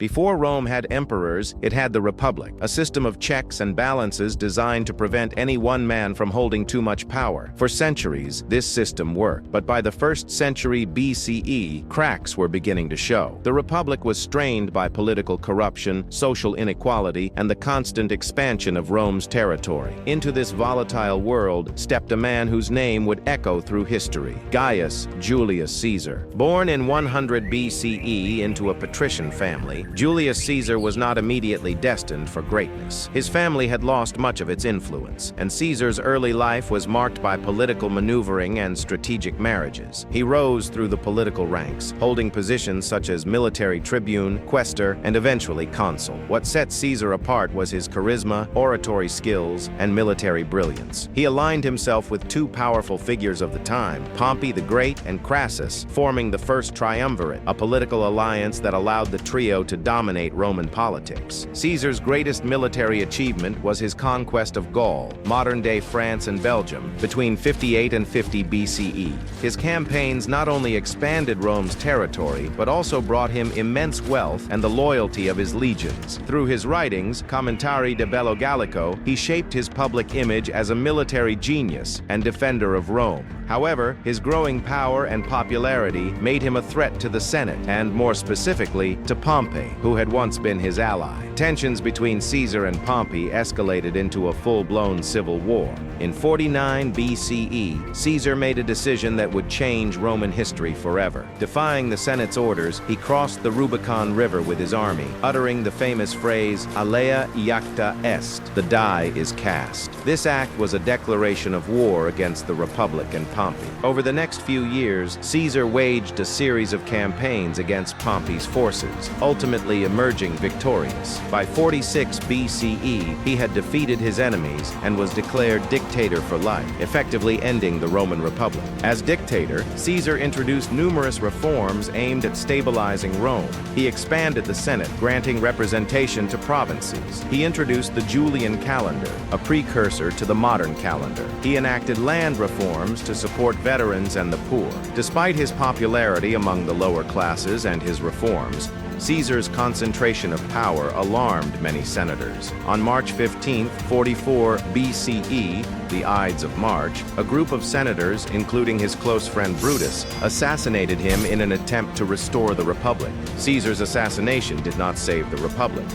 Before Rome had emperors, it had the Republic, a system of checks and balances designed to prevent any one man from holding too much power. For centuries, this system worked, but by the 1st century BCE, cracks were beginning to show. The Republic was strained by political corruption, social inequality, and the constant expansion of Rome's territory. Into this volatile world stepped a man whose name would echo through history: Gaius Julius Caesar. Born in 100 BCE into a patrician family, Julius Caesar was not immediately destined for greatness. His family had lost much of its influence, and Caesar's early life was marked by political maneuvering and strategic marriages. He rose through the political ranks, holding positions such as military tribune, quaestor, and eventually consul. What set Caesar apart was his charisma, oratory skills, and military brilliance. He aligned himself with two powerful figures of the time, Pompey the Great and Crassus, forming the First Triumvirate, a political alliance that allowed the trio to dominate Roman politics. Caesar's greatest military achievement was his conquest of Gaul, modern-day France and Belgium, between 58 and 50 BCE. His campaigns not only expanded Rome's territory, but also brought him immense wealth and the loyalty of his legions. Through his writings, Commentari de Bello Gallico, he shaped his public image as a military genius and defender of Rome. However, his growing power and popularity made him a threat to the Senate, and more specifically, to Pompey, who had once been his ally. Tensions between Caesar and Pompey escalated into a full-blown civil war. In 49 BCE, Caesar made a decision that would change Roman history forever. Defying the Senate's orders, he crossed the Rubicon River with his army, uttering the famous phrase, "Alea iacta est," the die is cast. This act was a declaration of war against the Republic and Pompey. Over the next few years, Caesar waged a series of campaigns against Pompey's forces, ultimately emerging victorious. By 46 BCE, he had defeated his enemies and was declared dictator for life, effectively ending the Roman Republic. As dictator, Caesar introduced numerous reforms aimed at stabilizing Rome. He expanded the Senate, granting representation to provinces. He introduced the Julian calendar, a precursor to the modern calendar. He enacted land reforms to support veterans and the poor. Despite his popularity among the lower classes and his reforms, Caesar's concentration of power alarmed many senators. On March 15, 44 BCE, the Ides of March, a group of senators, including his close friend Brutus, assassinated him in an attempt to restore the Republic. Caesar's assassination did not save the Republic.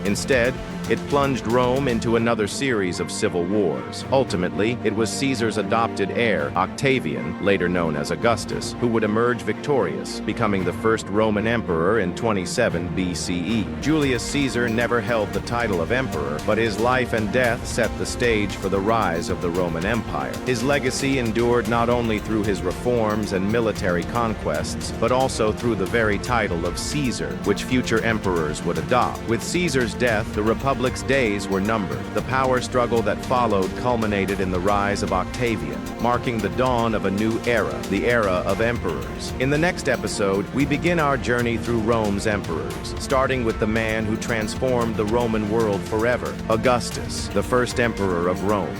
Instead, it plunged Rome into another series of civil wars. Ultimately, it was Caesar's adopted heir, Octavian, later known as Augustus, who would emerge victorious, becoming the first Roman emperor in 27 BCE. Julius Caesar never held the title of emperor, but his life and death set the stage for the rise of the Roman Empire. His legacy endured not only through his reforms and military conquests, but also through the very title of Caesar, which future emperors would adopt. With Caesar's death, the Republic's days were numbered. The power struggle that followed culminated in the rise of Octavian, marking the dawn of a new era, the era of emperors. In the next episode, we begin our journey through Rome's emperors, starting with the man who transformed the Roman world forever, Augustus, the first emperor of Rome.